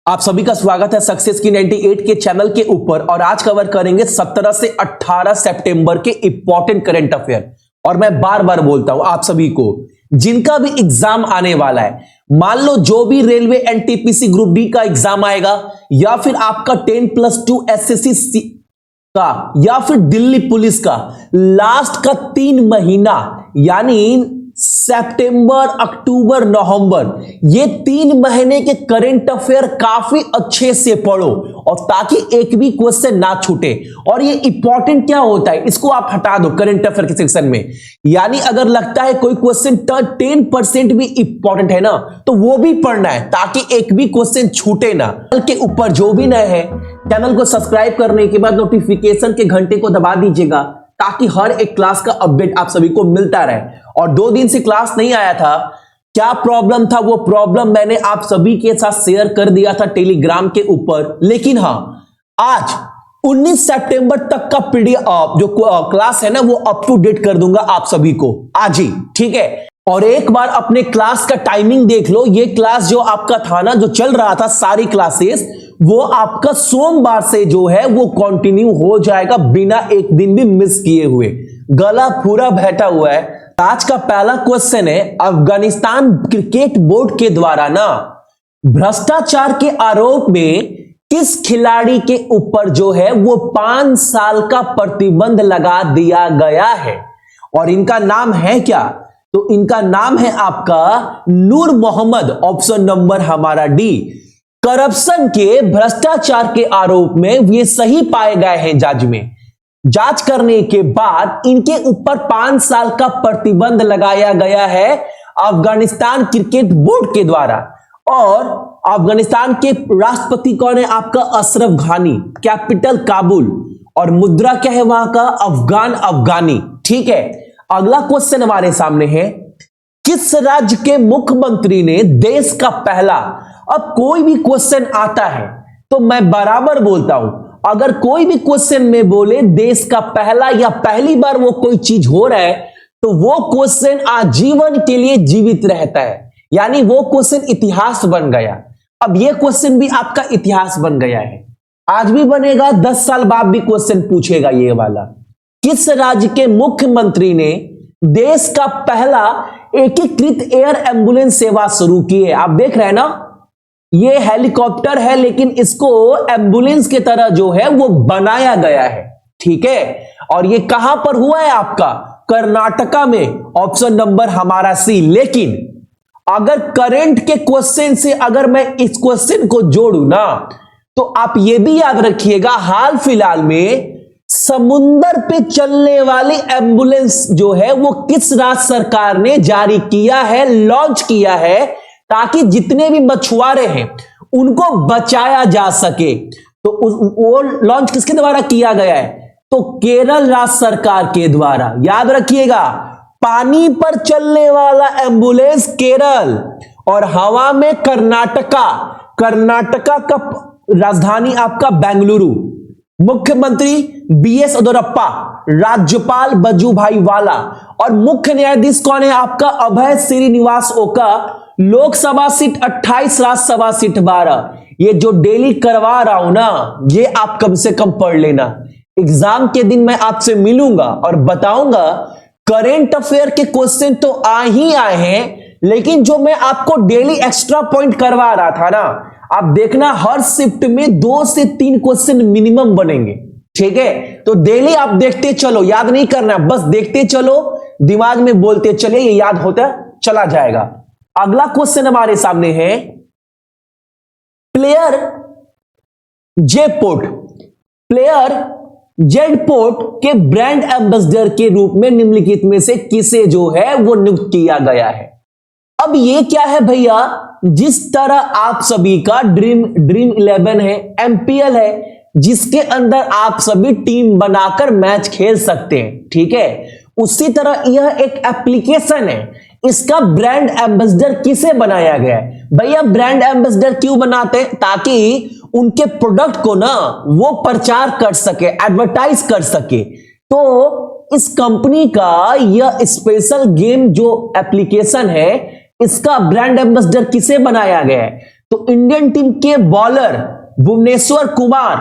आप सभी का स्वागत है सक्सेस की 98 के चैनल के ऊपर। और आज कवर करेंगे 17 से 18 सितंबर के इंपॉर्टेंट करंट अफेयर। और मैं बार बार बोलता हूं आप सभी को, जिनका भी एग्जाम आने वाला है, मान लो जो भी रेलवे एनटीपीसी ग्रुप डी का एग्जाम आएगा, या फिर आपका 10+2 एसएससी का, या फिर दिल्ली पुलिस का, लास्ट का 3 महीना यानी सितंबर, अक्टूबर, नवंबर, ये 3 महीने के करंट अफेयर काफी अच्छे से पढ़ो, और ताकि एक भी क्वेश्चन ना छूटे। और ये इंपॉर्टेंट क्या होता है, इसको आप हटा दो करंट अफेयर के सेक्शन में। यानी अगर लगता है कोई क्वेश्चन 10% भी इंपॉर्टेंट है ना, तो वो भी पढ़ना है, ताकि एक भी क्वेश्चन छूटे ना। चैनल के ऊपर जो भी नए हैं, चैनल को सब्सक्राइब करने के बाद नोटिफिकेशन के घंटे को दबा दीजिएगा, ताकि हर एक क्लास का अपडेट आप सभी को मिलता रहे। और 2 दिन से क्लास नहीं आया था, क्या प्रॉब्लम था, वो प्रॉब्लम मैंने आप सभी के साथ शेयर कर दिया था टेलीग्राम के ऊपर। लेकिन हां, आज 19 सितंबर तक का पीडीएफ जो क्लास है ना, वो अप टू डेट कर दूंगा आप सभी को आज ही, ठीक है। और एक बार अपने क्लास का टाइमिंग देख लो। ये क्लास जो आपका था ना, जो चल रहा था सारी क्लासेस, वो आपका सोमवार से जो है वो कंटिन्यू हो जाएगा, बिना एक दिन भी मिस किए हुए। गला पूरा बैठा हुआ है। आज का पहला क्वेश्चन है, अफगानिस्तान क्रिकेट बोर्ड के द्वारा ना भ्रष्टाचार के आरोप में किस खिलाड़ी के ऊपर जो है वो 5 साल का प्रतिबंध लगा दिया गया है। और इनका नाम है क्या, तो इनका नाम है आपका नूर मोहम्मद। ऑप्शन नंबर हमारा डी। करप्शन के, भ्रष्टाचार के आरोप में ये सही पाए गए हैं जज में। जांच करने के बाद इनके ऊपर 5 साल का प्रतिबंध लगाया गया है अफगानिस्तान क्रिकेट बोर्ड के द्वारा। और अफगानिस्तान के राष्ट्रपति कौन है, आपका अशरफ घानी। कैपिटल काबुल, और मुद्रा क्या है वहां का, अफगानी, ठीक है। अगला क्वेश्चन हमारे सामने है, किस राज्य के मुख्यमंत्री ने देश का पहला, अब कोई भी क्वेश्चन आता है तो मैं बराबर बोलता हूं, अगर कोई भी क्वेश्चन में बोले देश का पहला या पहली बार वो कोई चीज हो रहा है, तो वो क्वेश्चन आजीवन के लिए जीवित रहता है, यानी वो क्वेश्चन इतिहास बन गया। अब ये क्वेश्चन भी आपका इतिहास बन गया है, आज भी बनेगा, 10 साल बाद भी क्वेश्चन पूछेगा ये वाला। किस राज्य के मुख्यमंत्री ने देश का पहला एकीकृत एयर एम्बुलेंस सेवा शुरू की है। आप देख रहे हैं ना, ये हेलीकॉप्टर है, लेकिन इसको एम्बुलेंस की तरह जो है वो बनाया गया है, ठीक है। और ये कहां पर हुआ है, आपका कर्नाटका में। ऑप्शन नंबर हमारा सी। लेकिन अगर करंट के क्वेश्चन से अगर मैं इस क्वेश्चन को जोड़ू ना, तो आप ये भी याद रखिएगा, हाल फिलहाल में समुंदर पे चलने वाली एम्बुलेंस जो है वो किस राज्य सरकार ने जारी किया है, लॉन्च किया है, ताकि जितने भी मछुआरे हैं उनको बचाया जा सके। तो वो लॉन्च किसके द्वारा किया गया है, तो केरल राज्य सरकार के द्वारा। याद रखिएगा, पानी पर चलने वाला एम्बुलेंस केरल, और हवा में कर्नाटका। कर्नाटका का राजधानी आपका बेंगलुरु। मुख्यमंत्री बीएस येदियुरप्पा, राज्यपाल वजुभाई वाला, और मुख्य न्यायाधीश कौन है, आपका अभय श्रीनिवास ओका। Lok Sabha seat 28, Rajya Sabha seat 12। ये जो डेली करवा रहा हूं ना, ये आप कम से कम पढ़ लेना। एग्जाम के दिन मैं आपसे मिलूंगा और बताऊंगा। करंट अफेयर के क्वेश्चन तो आ ही आए हैं, लेकिन जो मैं आपको डेली एक्स्ट्रा पॉइंट करवा रहा था ना, आप देखना हर शिफ्ट में 2 से 3 क्वेश्चन मिनिमम बनेंगे, ठीक है। तो डेली आप देखते चलो, याद नहीं करना, बस देखते चलो, दिमाग में बोलते चले, ये याद होता चला जाएगा। अगला क्वेश्चन हमारे सामने है, प्लेयर जेडपोर्ट के ब्रांड एम्बेसडर के रूप में निम्नलिखित में से किसे जो है वो नियुक्त किया गया है। अब ये क्या है भैया, जिस तरह आप सभी का ड्रीम 11 है, एमपीएल है, जिसके अंदर आप सभी टीम बनाकर मैच खेल सकते हैं, ठीक है, उसी तरह यह एक एप्लीकेशन है। इसका ब्रांड एम्बेसडर किसे बनाया गया है भैया। ब्रांड एम्बेसडर क्यों बनाते हैं, ताकि उनके प्रोडक्ट को ना वो प्रचार कर सके, एडवर्टाइज कर सके। तो इस कंपनी का यह स्पेशल गेम जो एप्लीकेशन है, इसका ब्रांड एम्बेसडर किसे बनाया गया है, तो इंडियन टीम के बॉलर भुवनेश्वर कुमार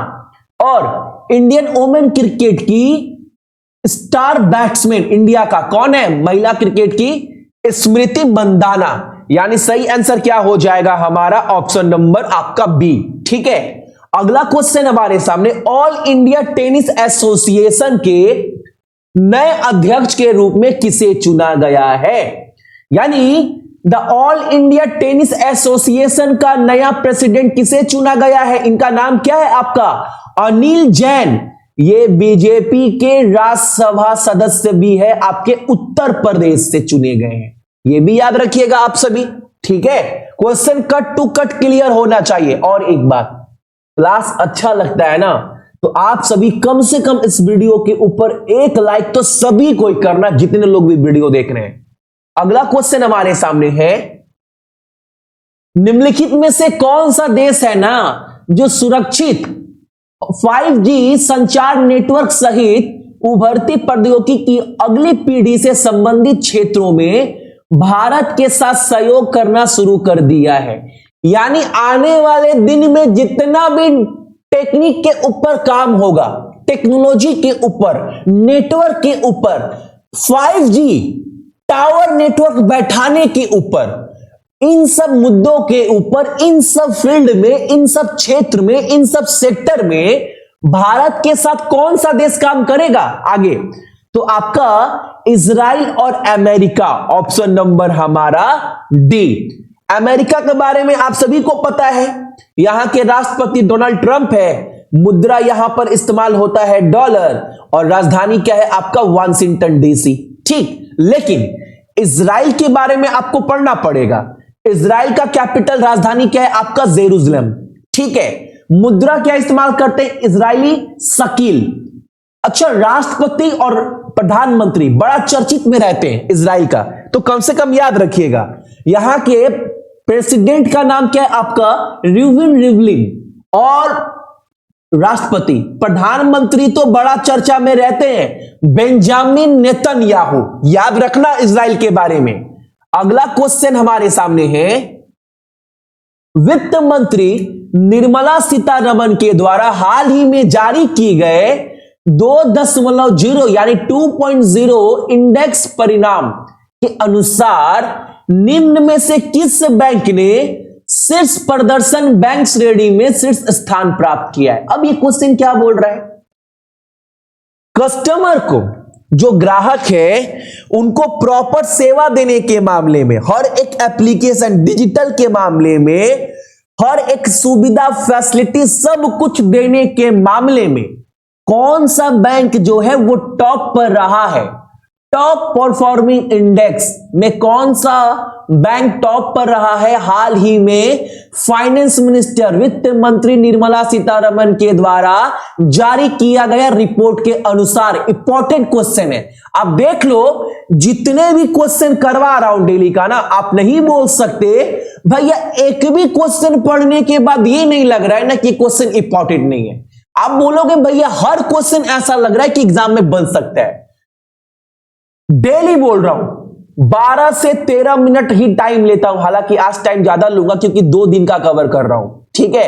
और इंडियन वोमेन क्रिकेट की स्टार बैट्समैन इंडिया का कौन है? महिला क्रिकेट की स्मृति मंदाना। यानी सही आंसर क्या हो जाएगा हमारा? ऑप्शन नंबर आपका बी। ठीक है, अगला क्वेश्चन हमारे सामने, ऑल इंडिया टेनिस एसोसिएशन के नए अध्यक्ष के रूप में किसे चुना गया है? यानी the all India tennis association का नया प्रेसिडेंट किसे चुना गया है? इनका नाम क्या है आपका? अनिल जैन। ये बीजेपी के राज्यसभा सदस्य भी है, आपके उत्तर प्रदेश से चुने गए हैं, ये भी याद रखिएगा आप सभी। ठीक है, question cut to cut clear होना चाहिए। और एक बात, क्लास अच्छा लगता है ना तो आप सभी कम से कम इस वीडियो के ऊपर एक लाइक तो सभी को ही करना, जितने लोग भी वीडियो देख रहे हैं। अगला क्वेश्चन हमारे सामने है, निम्नलिखित में से कौन सा देश है ना जो सुरक्षित 5G संचार नेटवर्क सहित उभरती प्रौद्योगिकी की अगली पीढ़ी से संबंधित क्षेत्रों में भारत के साथ सहयोग करना शुरू कर दिया है? यानी आने वाले दिन में जितना भी टेक्निक के ऊपर काम होगा, टेक्नोलॉजी के ऊपर, नेटवर्क के ऊपर, 5G टावर नेटवर्क बैठाने के ऊपर, इन सब मुद्दों के ऊपर, इन सब फील्ड में, इन सब क्षेत्र में, इन सब सेक्टर में भारत के साथ कौन सा देश काम करेगा आगे? तो आपका इजराइल और अमेरिका, ऑप्शन नंबर हमारा डी। अमेरिका के बारे में आप सभी को पता है, यहां के राष्ट्रपति डोनाल्ड ट्रंप है, मुद्रा यहां पर इस्तेमाल होता है डॉलर, और राजधानी क्या है आपका? Washington DC. ठीक, लेकिन इजराइल के बारे में आपको पढ़ना पड़ेगा। इजराइल का कैपिटल, राजधानी क्या है आपका? जेरूसलम। ठीक है, मुद्रा क्या इस्तेमाल करते हैं? इजरायली शकील। अच्छा, राष्ट्रपति और प्रधानमंत्री बड़ा चर्चित में रहते हैं इजराइल का, तो कम से कम याद रखिएगा, यहां के प्रेसिडेंट का नाम क्या है आपका? Reuven Rivlin. और राष्ट्रपति, प्रधानमंत्री तो बड़ा चर्चा में रहते हैं, बेंजामिन नेतन्याहू। याद रखना इजराइल के बारे में। अगला क्वेश्चन हमारे सामने है, वित्त मंत्री निर्मला सीतारमण के द्वारा हाल ही में जारी की गए 2.0 यानी 2.0 इंडेक्स परिणाम के अनुसार निम्न में से किस बैंक ने शीर्ष प्रदर्शन बैंक श्रेणी में शीर्ष स्थान प्राप्त किया है? अब ये क्वेश्चन क्या बोल रहा है? कस्टमर को, जो ग्राहक है, उनको प्रॉपर सेवा देने के मामले में, हर एक एप्लीकेशन डिजिटल के मामले में, हर एक सुविधा फैसिलिटी सब कुछ देने के मामले में कौन सा बैंक जो है वो टॉप पर रहा है? टॉप परफॉर्मिंग इंडेक्स में कौन सा बैंक टॉप पर रहा है? हाल ही में फाइनेंस मिनिस्टर, वित्त मंत्री निर्मला सीतारमण के द्वारा जारी किया गया रिपोर्ट के अनुसार। इंपॉर्टेंट क्वेश्चन है, आप देख लो, जितने भी क्वेश्चन करवा रहा हूं डेली का ना, आप नहीं बोल सकते भैया एक भी क्वेश्चन पढ़ने के बाद ये नहीं लग रहा है ना कि क्वेश्चन इंपॉर्टेंट नहीं है। आप बोलोगे भैया हर क्वेश्चन ऐसा लग रहा है कि एग्जाम में बन सकता है। डेली बोल रहा हूं, 12 से 13 मिनट ही टाइम लेता हूं, हालांकि आज टाइम ज्यादा लूंगा क्योंकि 2 दिन का कवर कर रहा हूं। ठीक है,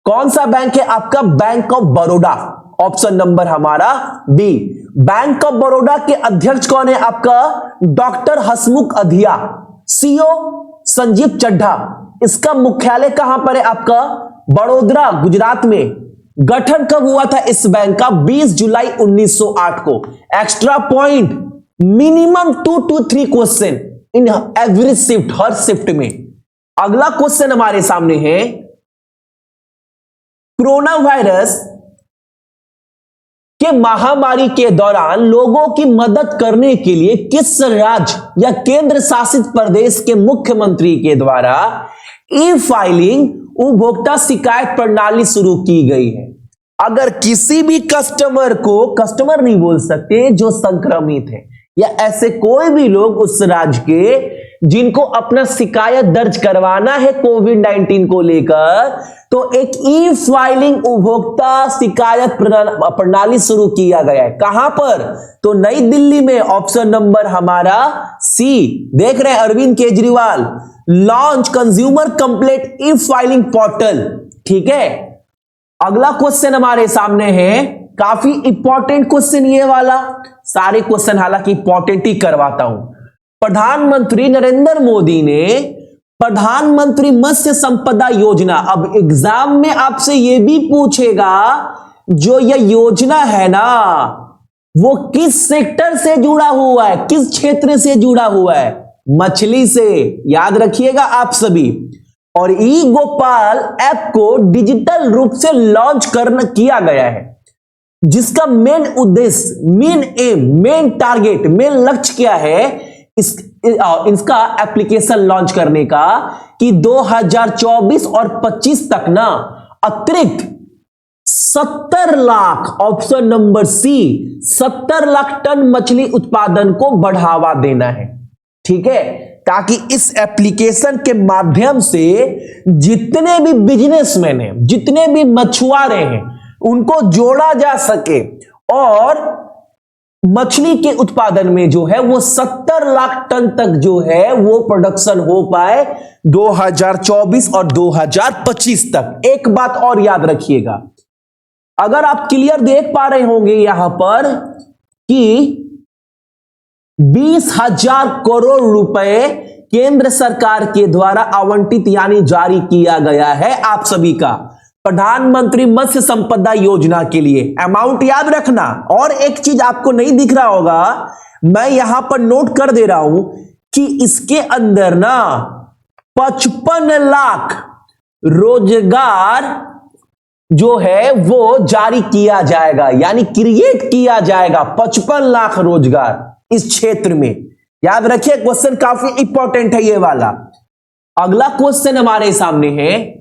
कौन सा बैंक है आपका? Bank of Baroda, option number हमारा बी। बैंक ऑफ बड़ौदा के अध्यक्ष कौन है आपका? डॉक्टर हसमुख अधिया। सीईओ संजीव चड्ढा। इसका मुख्यालय कहां पर है आपका? बड़ोदरा, गुजरात में। गठन कब हुआ था इस बैंक का? 20 जुलाई 1908 को। Extra point, minimum 2 to 3 question in every shift, her shift में। अगला क्वेश्चन हमारे सामने है, कोरोना वायरस के महामारी के दौरान लोगों की मदद करने के लिए किस राज्य या केंद्र शासित प्रदेश के मुख्यमंत्री के द्वारा ई फाइलिंग उपभोक्ता शिकायत प्रणाली शुरू की गई है? अगर किसी भी कस्टमर को, कस्टमर नहीं बोल सकते, जो संक्रमित है या ऐसे कोई भी लोग उस राज्य के जिनको अपना शिकायत दर्ज करवाना है कोविड-19 को लेकर, तो एक ई फाइलिंग उपभोक्ता शिकायत प्रणाली शुरू किया गया है। कहां पर? तो नई दिल्ली में। ऑप्शन नंबर हमारा सी। देख रहे हैं Arvind Kejriwal, launch consumer complaint e filing portal. ठीक है, अगला क्वेश्चन हमारे सामने है, काफी इंपॉर्टेंट क्वेश्चन ये वाला, सारे क्वेश्चन हालांकि इंपॉर्टेंट ही करवाता हूं। प्रधानमंत्री नरेंद्र मोदी ने प्रधानमंत्री मत्स्य संपदा योजना, अब एग्जाम में आपसे यह भी पूछेगा जो यह योजना है ना वो किस सेक्टर से जुड़ा हुआ है, किस क्षेत्र से जुड़ा हुआ है, मछली से, याद रखिएगा आप सभी। और ई गोपाल ऐप को डिजिटल रूप से लॉन्च किया गया है, जिसका मेन उद्देश्य, main M, main target, main लक्ष्य क्या है इसका एप्लीकेशन लॉन्च करने का कि 2024 और 25 तक ना अतिरिक्त 70 lakh, option number C, 70 lakh tonne मछली उत्पादन को बढ़ावा देना है। ठीक है, ताकि इस एप्लीकेशन के माध्यम से जितने भी बिजनेसमैन हैं, जितने भी मछुआरे हैं, उनको जोड़ा जा सके और मछली के उत्पादन में जो है वो 70 लाख टन तक जो है वो प्रोडक्शन हो पाए 2024 और 2025 तक। एक बात और याद रखिएगा, अगर आप क्लियर देख पा रहे होंगे यहां पर कि 20,000 करोड़ रुपए केंद्र सरकार के द्वारा आवंटित यानी जारी किया गया है आप सभी का प्रधानमंत्री मत्स्य संपदा योजना के लिए। अमाउंट याद रखना। और एक चीज आपको नहीं दिख रहा होगा, मैं यहां पर नोट कर दे रहा हूं कि इसके अंदर ना 55 लाख रोजगार जो है वो जारी किया जाएगा, यानी क्रिएट किया जाएगा 55 लाख रोजगार इस क्षेत्र में। याद रखिए, क्वेश्चन काफी इंपॉर्टेंट है ये वाला। अगला क्वेश्चन हमारे सामने है,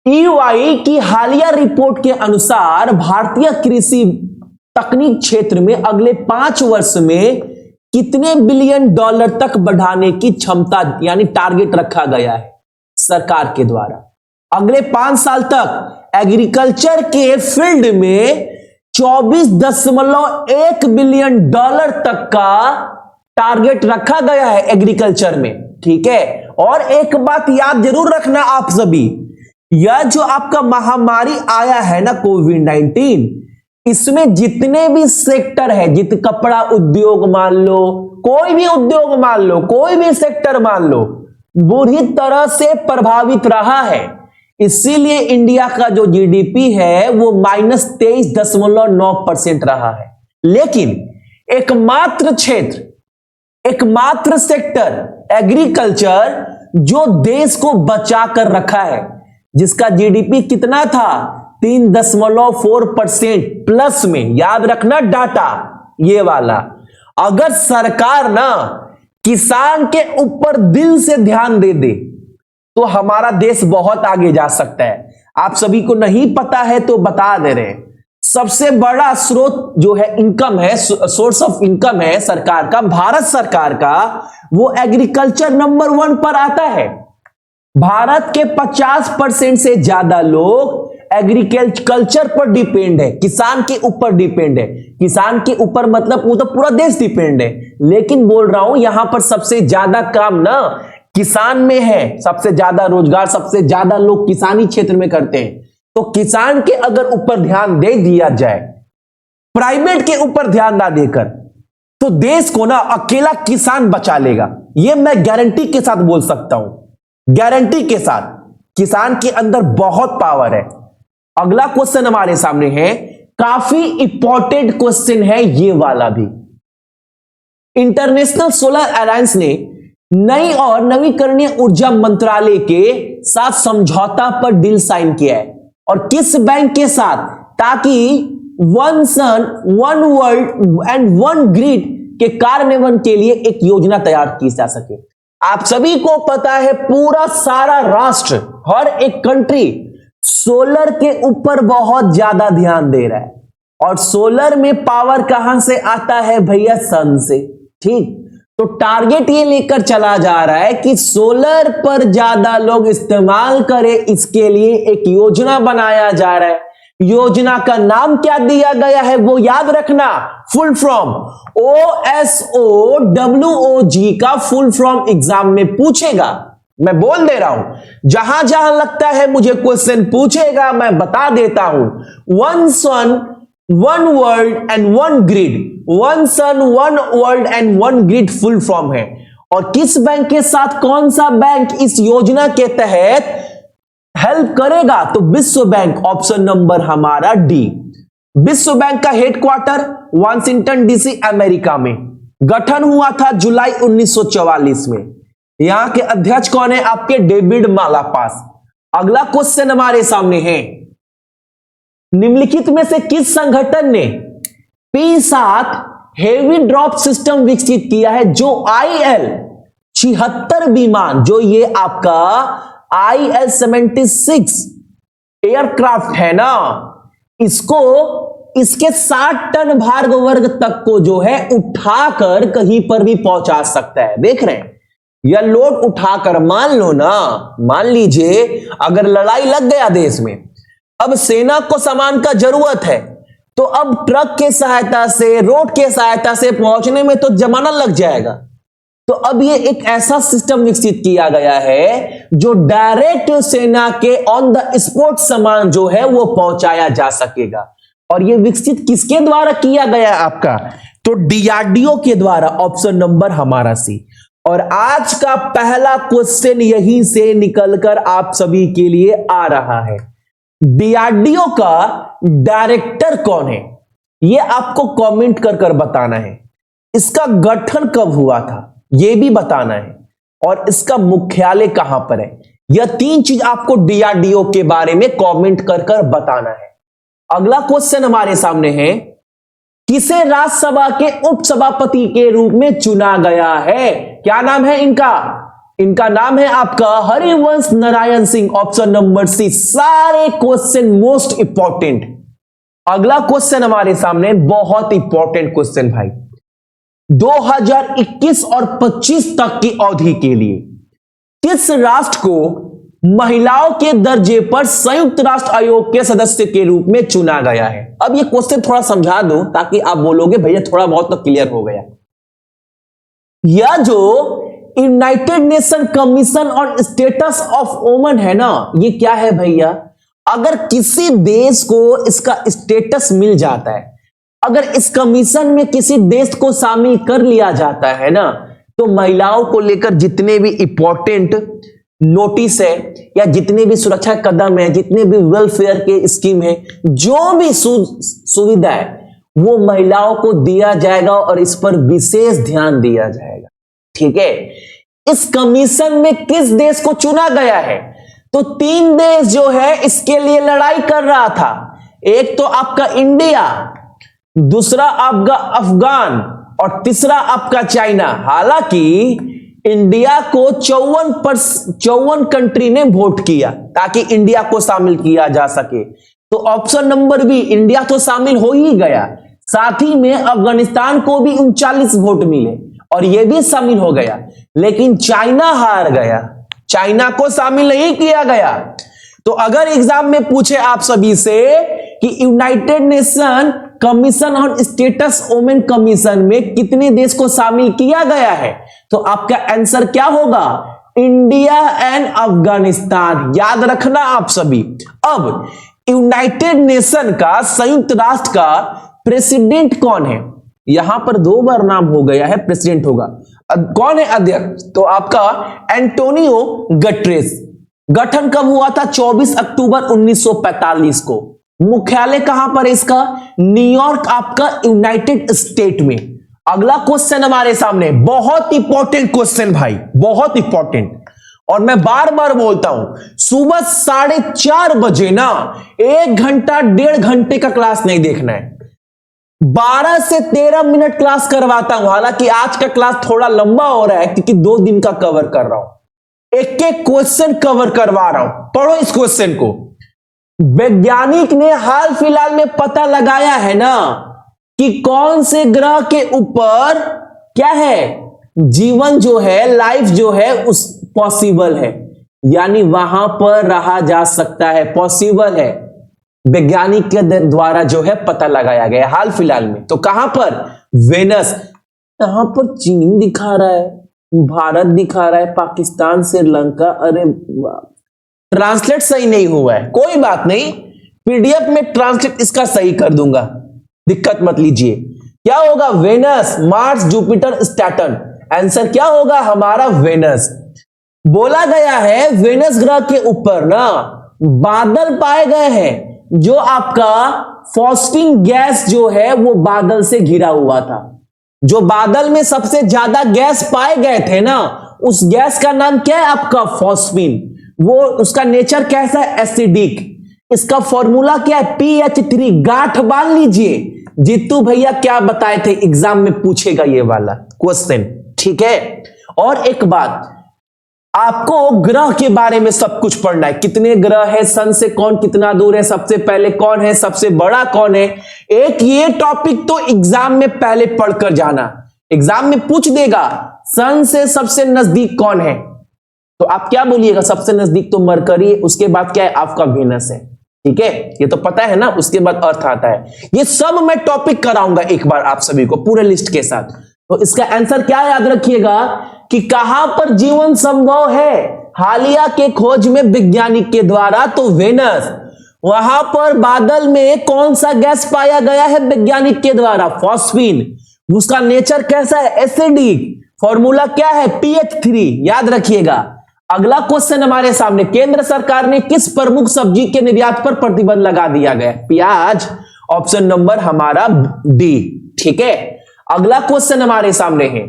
ईवाई की हालिया रिपोर्ट के अनुसार भारतीय कृषि तकनीक क्षेत्र में अगले 5 वर्ष में कितने बिलियन डॉलर तक बढ़ाने की क्षमता यानी टारगेट रखा गया है सरकार के द्वारा। अगले 5 साल तक एग्रीकल्चर के फील्ड में 24.1 बिलियन डॉलर तक का टारगेट रखा गया है एग्रीकल्चर में। ठीक है, और एक बात याद जरूर रखना आप सभी, यह जो आपका महामारी आया है ना कोविड-19, इसमें जितने भी सेक्टर है, कपड़ा उद्योग मान लो, कोई भी उद्योग मान लो, कोई भी सेक्टर मान लो, बुरी तरह से प्रभावित रहा है। इसीलिए इंडिया का जो जीडीपी है वो -23.9% रहा है। लेकिन एकमात्र क्षेत्र, एकमात्र सेक्टर एग्रीकल्चर जो देश को बचा कर रखा है, जिसका जीडीपी कितना था 3.4% प्लस में। याद रखना डाटा ये वाला। अगर सरकार ना किसान के ऊपर दिल से ध्यान दे दे तो हमारा देश बहुत आगे जा सकता है। आप सभी को नहीं पता है तो बता दे रहे हैं, सबसे बड़ा स्रोत जो है इनकम है, सोर्स ऑफ इनकम है सरकार का, भारत सरकार का, वो एग्रीकल्चर नंबर 1 पर आता है। भारत के 50% से ज्यादा लोग एग्रीकल्चर पर डिपेंड है, किसान के ऊपर डिपेंड है। किसान के ऊपर मतलब वो तो पूरा देश डिपेंड है, लेकिन बोल रहा हूं यहां पर सबसे ज्यादा काम ना किसान में है, सबसे ज्यादा रोजगार, सबसे ज्यादा लोग किसानी क्षेत्र में करते हैं। तो किसान के अगर ऊपर ध्यान दे दिया जाए, प्राइवेट के ऊपर ध्यान ना देकर, तो देश को ना अकेला किसान बचा लेगा। यह मैं गारंटी के साथ बोल सकता हूं, गारंटी के साथ। किसान के अंदर बहुत पावर है। अगला क्वेश्चन हमारे सामने है, काफी इंपॉर्टेंट क्वेश्चन है ये वाला भी। इंटरनेशनल सोलर अलायंस ने नई और नवीकरणीय ऊर्जा मंत्रालय के साथ समझौता पर डील साइन किया है, और किस बैंक के साथ, ताकि one sun one world and one grid के कार्यान्वयन के लिए एक योजना तैयार की जा सके। आप सभी को पता है पूरा सारा राष्ट्र, हर एक कंट्री सोलर के ऊपर बहुत ज्यादा ध्यान दे रहा है। और सोलर में पावर कहां से आता है भैया? सन से। ठीक, तो टारगेट ये लेकर चला जा रहा है कि सोलर पर ज्यादा लोग इस्तेमाल करें, इसके लिए एक योजना बनाया जा रहा है। योजना का नाम क्या दिया गया है वो याद रखना, फुल फॉर्म OSOWOG का फुल फॉर्म एग्जाम में पूछेगा। मैं बोल दे रहा हूं, जहां जहां लगता है मुझे क्वेश्चन पूछेगा मैं बता देता हूं। One sun one world and one grid, one sun one world and one grid full form है। और किस बैंक के साथ कौन सा बैंक इस योजना के तहत हेल्प करेगा? तो विश्व बैंक, ऑप्शन नंबर हमारा डी। विश्व बैंक का हेडक्वार्टर वाशिंगटन डीसी अमेरिका में, गठन हुआ था जुलाई 1944 में। यहां के अध्यक्ष कौन है? आपके डेविड मालापास। अगला क्वेश्चन हमारे सामने है, निम्नलिखित में से किस संगठन ने P7 हेवी ड्रॉप सिस्टम विकसित किया है? जो IL-76 विमान, जो ये आपका IL-76 एयरक्राफ्ट है ना, इसको इसके 60 टन भार वर्ग तक को जो है उठाकर कहीं पर भी पहुंचा सकता है। देख रहे हैं, यह लोड उठाकर, मान लो ना, मान लीजिए अगर लड़ाई लग गया देश में, अब सेना को सामान का जरूरत है, तो अब ट्रक के सहायता से, रोड के सहायता से पहुंचने में तो जमाना लग जाएगा। तो अब ये एक ऐसा सिस्टम विकसित किया गया है जो डायरेक्ट सेना के ऑन द स्पॉट सामान जो है वो पहुंचाया जा सकेगा। और ये विकसित किसके द्वारा किया गया आपका? तो DRDO के द्वारा, ऑप्शन नंबर हमारा सी। और आज का पहला क्वेश्चन यहीं से निकलकर आप सभी के लिए आ रहा है, DRDO का डायरेक्टर कौन है? ये आपको कमेंट कर कर बताना है। इसका गठन कब हुआ था ये भी बताना है, और इसका मुख्यालय कहां पर है। यह तीन चीज आपको DRDO के बारे में कमेंट कर कर बताना है। अगला क्वेश्चन हमारे सामने है, किसे राज्यसभा के उपसभापति के रूप में चुना गया है? क्या नाम है इनका? इनका नाम है आपका Harivansh Narayan Singh, option number C. सारे क्वेश्चन मोस्ट इंपॉर्टेंट। अगला क्वेश्चन हमारे सामने बहुत इंपॉर्टेंट क्वेश्चन भाई, 2021 और 25 तक की अवधि के लिए किस राष्ट्र को महिलाओं के दर्जे पर संयुक्त राष्ट्र आयोग के सदस्य के रूप में चुना गया है? अब ये क्वेश्चन थोड़ा समझा दो ताकि आप बोलोगे भैया थोड़ा बहुत तो क्लियर हो गया। यह जो United nation commission on status of women है ना, ये क्या है भैया? अगर किसी देश को इसका स्टेटस मिल जाता है, अगर इस कमीशन में किसी देश को शामिल कर लिया जाता है ना, तो महिलाओं को लेकर जितने भी इंपॉर्टेंट नोटिस है या जितने भी सुरक्षा कदम है, जितने भी वेलफेयर के स्कीम है, जो भी सुविधा है वो महिलाओं को दिया जाएगा और इस पर विशेष ध्यान दिया जाएगा। ठीक है, इस कमीशन में किस देश को चुना गया है? तो 3 देश जो है इसके लिए लड़ाई कर रहा था। एक तो आपका इंडिया, दूसरा आपका अफगान और तीसरा आपका चाइना। हालांकि इंडिया को 54 कंट्री ने वोट किया ताकि इंडिया को शामिल किया जा सके, तो ऑप्शन नंबर बी, इंडिया तो शामिल हो ही गया। साथ ही में अफगानिस्तान को भी 39 वोट मिले और यह भी शामिल हो गया, लेकिन चाइना हार गया, चाइना को शामिल नहीं किया गया। तो अगर एग्जाम में पूछे आप सभी से कि United nation commission on status women commission में कितने देश को शामिल किया गया है, तो आपका आंसर क्या होगा? India and Afghanistan. याद रखना आप सभी। अब यूनाइटेड नेशन का, संयुक्त राष्ट्र का प्रेसिडेंट कौन है? यहां पर 2 बार नाम हो गया है, प्रेसिडेंट होगा। कौन है अध्यक्ष? तो आपका एंटोनियो गटरेस। गठन कब हुआ था? 24 अक्टूबर 1945 को। मुख्यालय कहां पर है इसका? न्यूयॉर्क, आपका यूनाइटेड स्टेट में। अगला क्वेश्चन हमारे सामने, बहुत इंपॉर्टेंट क्वेश्चन भाई, बहुत इंपॉर्टेंट। और मैं बार बार बोलता हूं, सुबह 4:30 बजे ना 1 घंटा 1.5 घंटे का क्लास नहीं देखना है, 12 से 13 मिनट क्लास करवाता हूं। हालांकि आज का क्लास थोड़ा लंबा हो रहा है क्योंकि 2 दिन का कवर कर रहा हूं, एक एक क्वेश्चन कवर करवा रहा हूं। पढ़ो इस क्वेश्चन को। वैज्ञानिक ने हाल फिलहाल में पता लगाया है ना कि कौन से ग्रह के ऊपर क्या है, जीवन जो है, लाइफ जो है उस पॉसिबल है, यानी वहां पर रहा जा सकता है, पॉसिबल है। वैज्ञानिक के द्वारा जो है पता लगाया गया हाल फिलहाल में। तो कहां पर? वेनस। यहां पर चीन दिखा रहा है, भारत दिखा रहा है, पाकिस्तान, श्रीलंका। अरे ट्रांसलेट सही नहीं हुआ है, कोई बात नहीं, पीडीएफ में ट्रांसलेट इसका सही कर दूंगा, दिक्कत मत लीजिए। क्या होगा? Venus, Mars, Jupiter, Saturn. Answer क्या होगा हमारा? वेनस। बोला गया है वेनस ग्रह के ऊपर ना बादल पाए गए हैं, जो आपका फॉस्फिन गैस जो है वो बादल से घिरा हुआ था। जो बादल में सबसे ज्यादा गैस पाए गए थे ना, उस गैस का नाम क्या है आपका? फॉस्फिन। वो उसका नेचर कैसा है? एसिडिक। इसका फॉर्मूला क्या है? PH3। गांठ बांध लीजिए, जीतू भैया क्या बताए थे, एग्जाम में पूछेगा ये वाला क्वेश्चन, ठीक है। और एक बात, आपको ग्रह के बारे में सब कुछ पढ़ना है, कितने ग्रह है, सन से कौन कितना दूर है, सबसे पहले कौन है, सबसे बड़ा कौन है। एक ये टॉपिक तो एग्जाम में पहले पढ़कर जाना, एग्जाम में पूछ देगा सन से सबसे नजदीक कौन है, तो आप क्या बोलिएगा? सबसे नजदीक तो मरकरी, उसके बाद क्या है आपका वेनस है, ठीक है, ये तो पता है ना। उसके बाद अर्थ आता है। ये सब मैं टॉपिक कराऊंगा एक बार आप सभी को पूरे लिस्ट के साथ। तो इसका आंसर क्या याद रखिएगा कि कहां पर जीवन संभव है हालिया के खोज में वैज्ञानिक के द्वारा? तो वेनस। वहां पर बादल में कौन सा गैस पाया गया है वैज्ञानिक के द्वारा? फॉस्फिन। उसका नेचर कैसा है? एसिडिक। फॉर्मूला क्या है? PH3। याद रखिएगा। अगला क्वेश्चन हमारे सामने, केंद्र सरकार ने किस प्रमुख सब्जी के निर्यात पर प्रतिबंध लगा दिया गया? प्याज। ऑप्शन नंबर हमारा डी, ठीक है। अगला क्वेश्चन हमारे सामने है,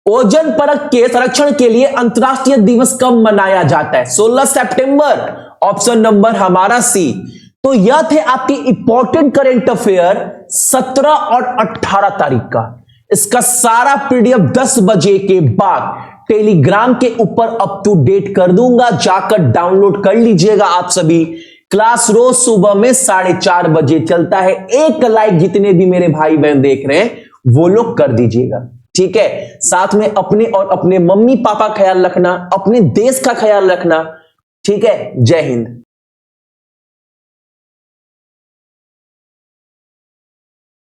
ओजोन परत के संरक्षण के लिए अंतरराष्ट्रीय दिवस कब मनाया जाता है? 16 सितंबर। ऑप्शन नंबर हमारा सी। तो यह थे आपके इंपॉर्टेंट करंट अफेयर 17 और 18 तारीख का। इसका सारा पीडीएफ 10 बजे के बाद टेलीग्राम के ऊपर अप टू डेट कर दूंगा, जाकर डाउनलोड कर लीजिएगा आप सभी। क्लास रोज सुबह में 4:30 बजे चलता है। एक लाइक जितने भी मेरे भाई बहन देख रहे हैं वो लोग कर दीजिएगा, ठीक है। साथ में अपने और अपने मम्मी पापा ख्याल रखना, अपने देश का ख्याल रखना, ठीक है। जय हिंद।